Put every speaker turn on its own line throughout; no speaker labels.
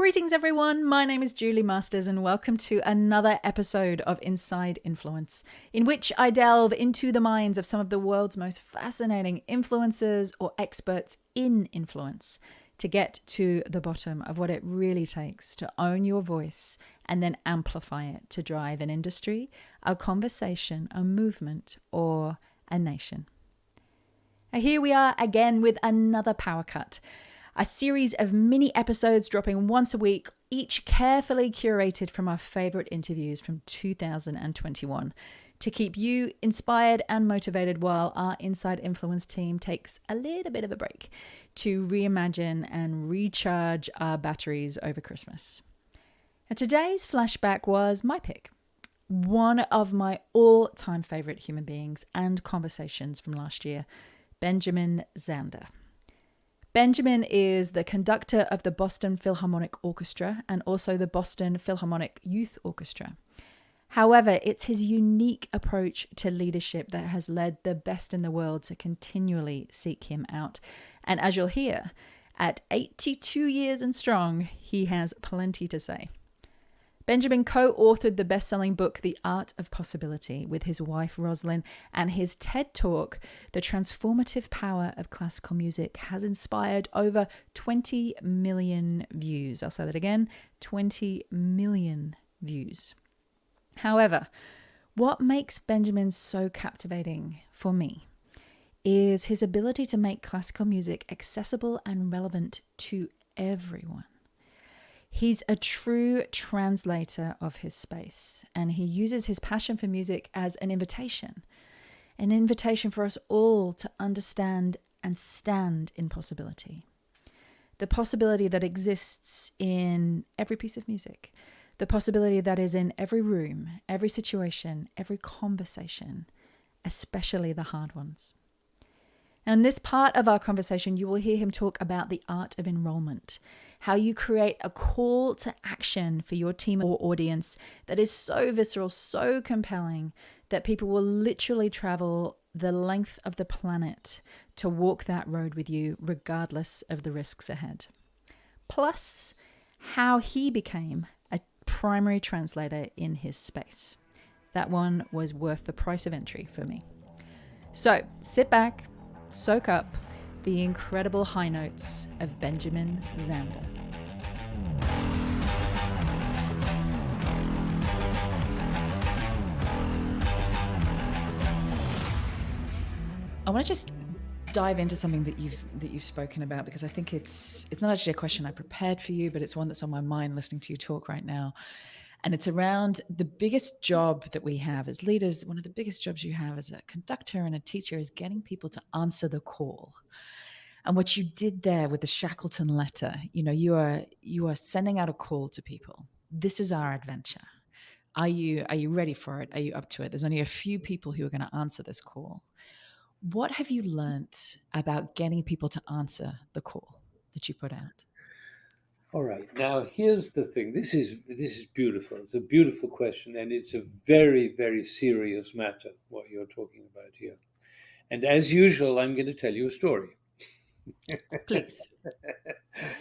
Greetings, everyone. My name is Julie Masters, and welcome to another episode of Inside Influence, in which I delve into the minds of some of the world's most fascinating influencers or experts in influence to get to the bottom of what it really takes to own your voice and then amplify it to drive an industry, a conversation, a movement, or a nation. Now, here we are again with another Powercut, a series of mini episodes dropping once a week, each carefully curated from our favorite interviews from 2021 to keep you inspired and motivated while our Inside Influence team takes a little bit of a break to reimagine and recharge our batteries over Christmas. Now, today's flashback was my pick, one of my all-time favorite human beings and conversations from last year, Benjamin Zander. Benjamin is the conductor of the Boston Philharmonic Orchestra and also the Boston Philharmonic Youth Orchestra. However, it's his unique approach to leadership that has led the best in the world to continually seek him out. And as you'll hear, at 82 years and strong, he has plenty to say. Benjamin co-authored the best-selling book, The Art of Possibility, with his wife, Rosamund, and his TED Talk, The Transformative Power of Classical Music, has inspired over 20 million views. I'll say that again, 20 million views. However, what makes Benjamin so captivating for me is his ability to make classical music accessible and relevant to everyone. He's a true translator of his space, and he uses his passion for music as an invitation for us all to understand and stand in possibility. The possibility that exists in every piece of music, the possibility that is in every room, every situation, every conversation, especially the hard ones. Now, in this part of our conversation, you will hear him talk about the art of enrolment, how you create a call to action for your team or audience that is so visceral, so compelling, that people will literally travel the length of the planet to walk that road with you, regardless of the risks ahead. Plus, how he became a primary translator in his space. That one was worth the price of entry for me. So, sit back, soak up the incredible high notes of Benjamin Zander. I want to just dive into something that you've spoken about, because I think it's not actually a question I prepared for you, but it's one that's on my mind listening to you talk right now. And it's around the biggest job that we have as leaders. One of the biggest jobs you have as a conductor and a teacher is getting people to answer the call. And what you did there with the Shackleton letter, you are sending out a call to people. This is our adventure. Are you ready for it? Are you up to it? There's only a few people who are going to answer this call. What have you learned about getting people to answer the call that you put out?
All right. Now, here's the thing. This is beautiful. It's a beautiful question, and it's a very, very serious matter, what you're talking about here. And as usual, I'm going to tell you a story.
Please.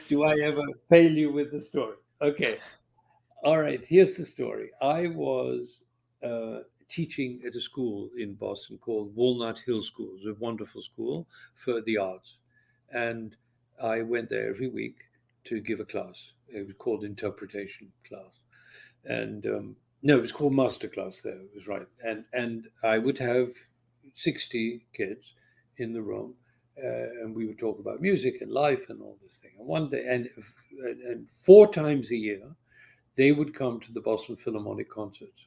Do I ever fail you with the story? Okay. All right. Here's the story. I was teaching at a school in Boston called Walnut Hill School. It's a wonderful school for the arts. And I went there every week to give a class. It was called interpretation class, and no, it was called master class. There, it was right, and I would have 60 kids in the room, and we would talk about music and life and all this thing. And one day, and 4 times a year, they would come to the Boston Philharmonic concerts,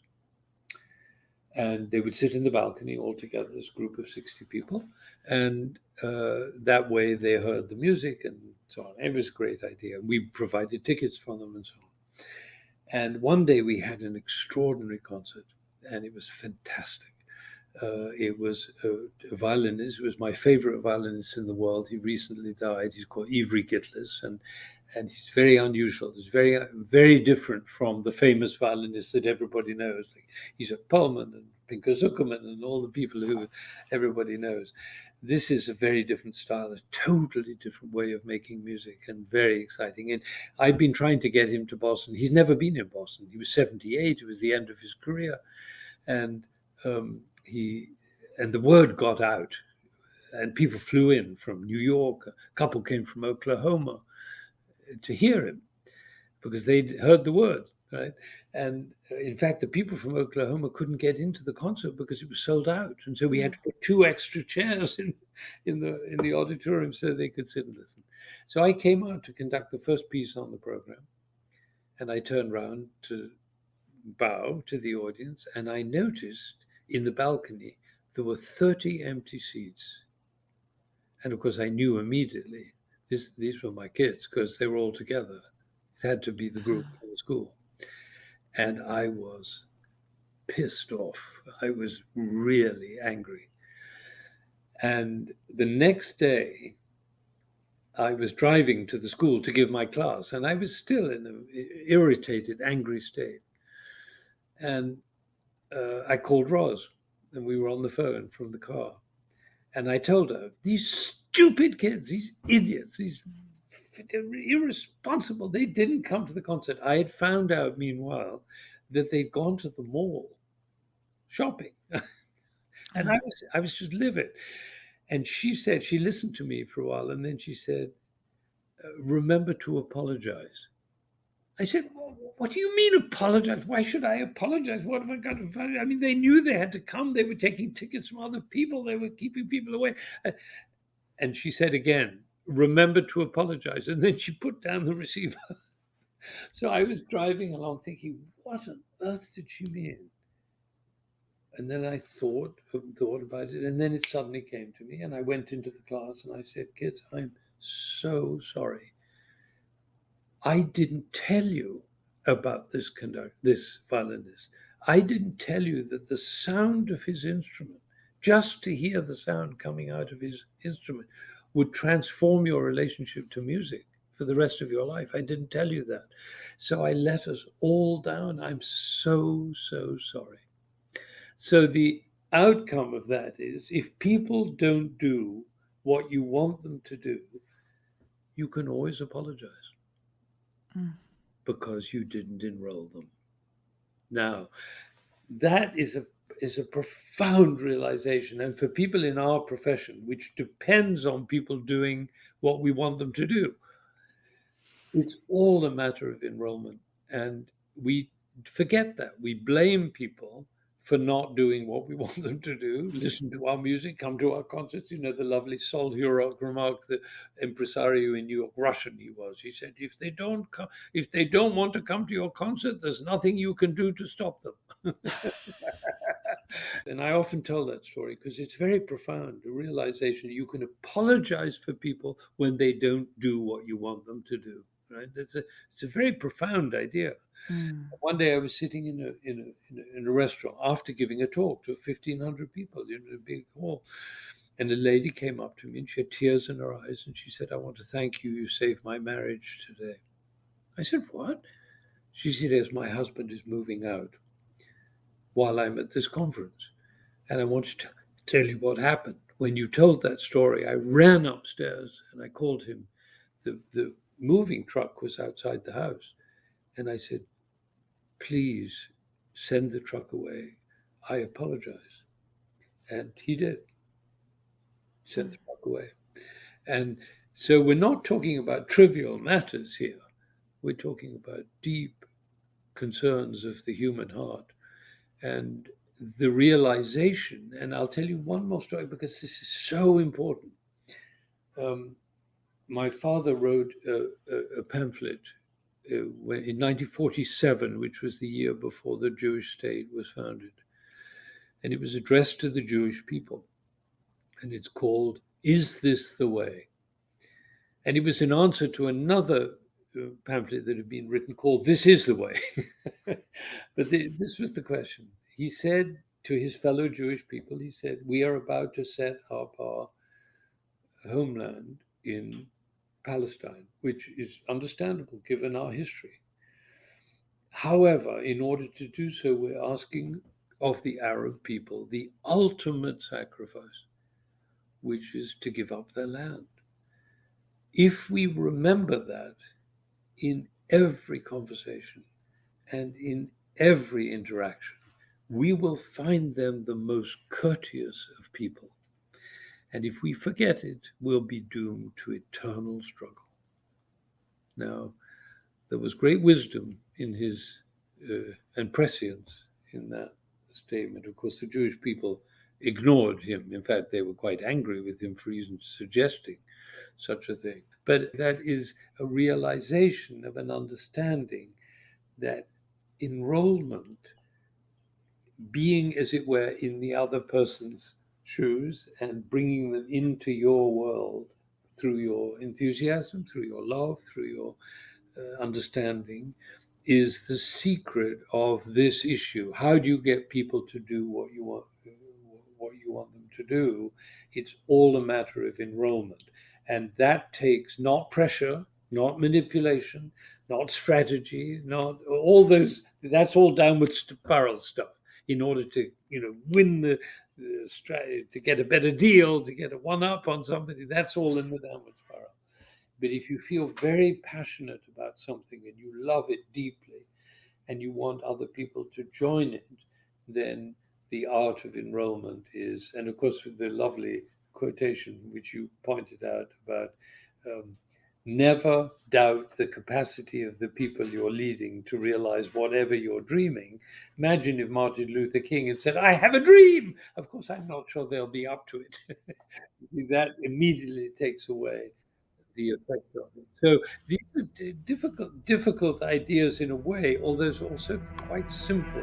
and they would sit in the balcony all together, this group of 60 people, and that way they heard the music and so on. It was a great idea. We provided tickets for them and so on. And one day we had an extraordinary concert, and it was fantastic. It was a violinist. It was my favorite violinist in the world. He recently died. He's called Ivry Gitlis, and he's very unusual. He's very, very different from the famous violinists that everybody knows. Like Isaac Pullman and Pinker Zuckerman and all the people who everybody knows. This is a very different style, a totally different way of making music, and very exciting. And I've been trying to get him to Boston. He's never been in Boston. He was 78. It was the end of his career, and he and the word got out, and people flew in from New York. A couple came from Oklahoma to hear him because they'd heard the word, right? And in fact, the people from Oklahoma couldn't get into the concert because it was sold out, and so we had to put two extra chairs in the auditorium so they could sit and listen. So I came out to conduct the first piece on the program, and I turned around to bow to the audience, and I noticed in the balcony there were 30 empty seats. And of course, I knew immediately these were my kids because they were all together. It had to be the group from the school. And I was pissed off. I was really angry. And the next day, I was driving to the school to give my class, and I was still in an irritated, angry state. And I called Ros, and we were on the phone from the car. And I told her, these stupid kids, these idiots, these irresponsible, they didn't come to the concert. I had found out, meanwhile, that they'd gone to the mall shopping. And I was just livid. And she said, she listened to me for a while, and then she said, remember to apologize. I said, well, what do you mean apologize? Why should I apologize? What have I got to apologize? I mean, they knew they had to come. They were taking tickets from other people. They were keeping people away. And she said again, remember to apologize. And then she put down the receiver. So I was driving along thinking, what on earth did she mean? And then I thought about it. And then it suddenly came to me. And I went into the class and I said, kids, I'm so sorry. I didn't tell you about this violinist. I didn't tell you that the sound of his instrument, just to hear the sound coming out of his instrument, would transform your relationship to music for the rest of your life. I didn't tell you that. So I let us all down. I'm so, so sorry. So the outcome of that is if people don't do what you want them to do, you can always apologize. Because you didn't enroll them. Now, that is a profound realization, and for people in our profession, which depends on people doing what we want them to do, it's all a matter of enrollment, and we forget that. We blame people for not doing what we want them to do, listen to our music, come to our concerts. You know, the lovely Sol Hurok remark, the impresario in New York, Russian he was. He said, if they don't want to come to your concert, there's nothing you can do to stop them. And I often tell that story because it's very profound, the realization you can apologize for people when they don't do what you want them to do. Right? It's a very profound idea. One day I was sitting in a restaurant after giving a talk to 1,500 people in a big hall. And a lady came up to me and she had tears in her eyes and she said, I want to thank you. You saved my marriage today. I said, what? She said, yes, my husband is moving out while I'm at this conference. And I want to tell you what happened. When you told that story, I ran upstairs and I called him. The moving truck was outside the house. And I said, please send the truck away. I apologize. And he did. Sent the truck away. And so we're not talking about trivial matters here. We're talking about deep concerns of the human heart. And the realization, and I'll tell you one more story because this is so important. My father wrote a pamphlet in 1947, which was the year before the Jewish state was founded. And it was addressed to the Jewish people. And it's called, Is This the Way? And it was an answer to another pamphlet that had been written called This Is the Way. But this was the question. He said to his fellow Jewish people, he said, we are about to set up our homeland in Palestine, which is understandable given our history. However, in order to do so, we're asking of the Arab people the ultimate sacrifice. which is to give up their land. If we remember that in every conversation and in every interaction, we will find them the most courteous of people. And if we forget it, we'll be doomed to eternal struggle. Now, there was great wisdom in his and prescience in that statement. Of course, the Jewish people ignored him. In fact, they were quite angry with him for even suggesting such a thing. But that is a realization of an understanding that enrollment, being, as it were, in the other person's shoes and bringing them into your world through your enthusiasm, through your love, through your understanding, is the secret of this issue. How do you get people to do what you want them to do? It's all a matter of enrollment. And that takes not pressure, not manipulation, not strategy, not all those, that's all downward spiral stuff in order to, win the strategy, to get a better deal, to get a one-up on somebody. That's all in the downward spiral. But if you feel very passionate about something and you love it deeply and you want other people to join it, then the art of enrollment is, and of course with the lovely quotation which you pointed out about never doubt the capacity of the people you're leading to realize whatever you're dreaming. Imagine if Martin Luther King had said, I have a dream. Of course, I'm not sure they'll be up to it. That immediately takes away the effect of it. So these are difficult ideas in a way, although it's also quite simple.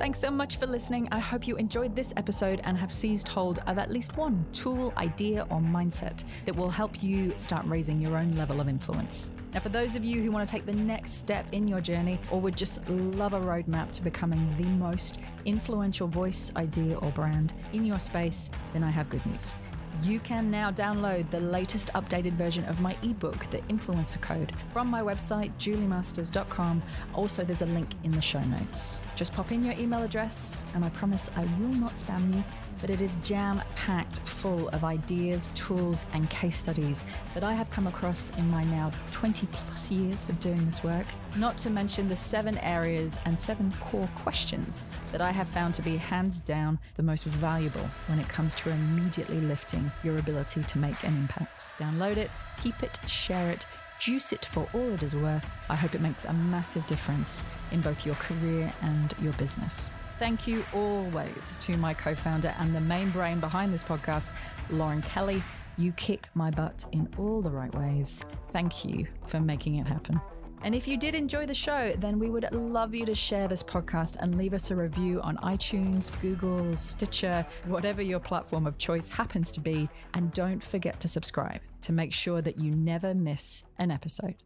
Thanks so much for listening. I hope you enjoyed this episode and have seized hold of at least one tool, idea, or mindset that will help you start raising your own level of influence. Now, for those of you who want to take the next step in your journey or would just love a roadmap to becoming the most influential voice, idea, or brand in your space, then I have good news. You can now download the latest updated version of my ebook, The Influencer Code, from my website, juliemasters.com. Also, there's a link in the show notes. Just pop in your email address, and I promise I will not spam you, but it is jam-packed full of ideas, tools, and case studies that I have come across in my now 20 plus years of doing this work, not to mention the 7 areas and 7 core questions that I have found to be hands down the most valuable when it comes to immediately lifting your ability to make an impact. Download it, keep it, share it, juice it for all it is worth. I hope it makes a massive difference in both your career and your business. Thank you always to my co-founder and the main brain behind this podcast, Lauren Kelly. You kick my butt in all the right ways. Thank you for making it happen. And if you did enjoy the show, then we would love you to share this podcast and leave us a review on iTunes, Google, Stitcher, whatever your platform of choice happens to be. And don't forget to subscribe to make sure that you never miss an episode.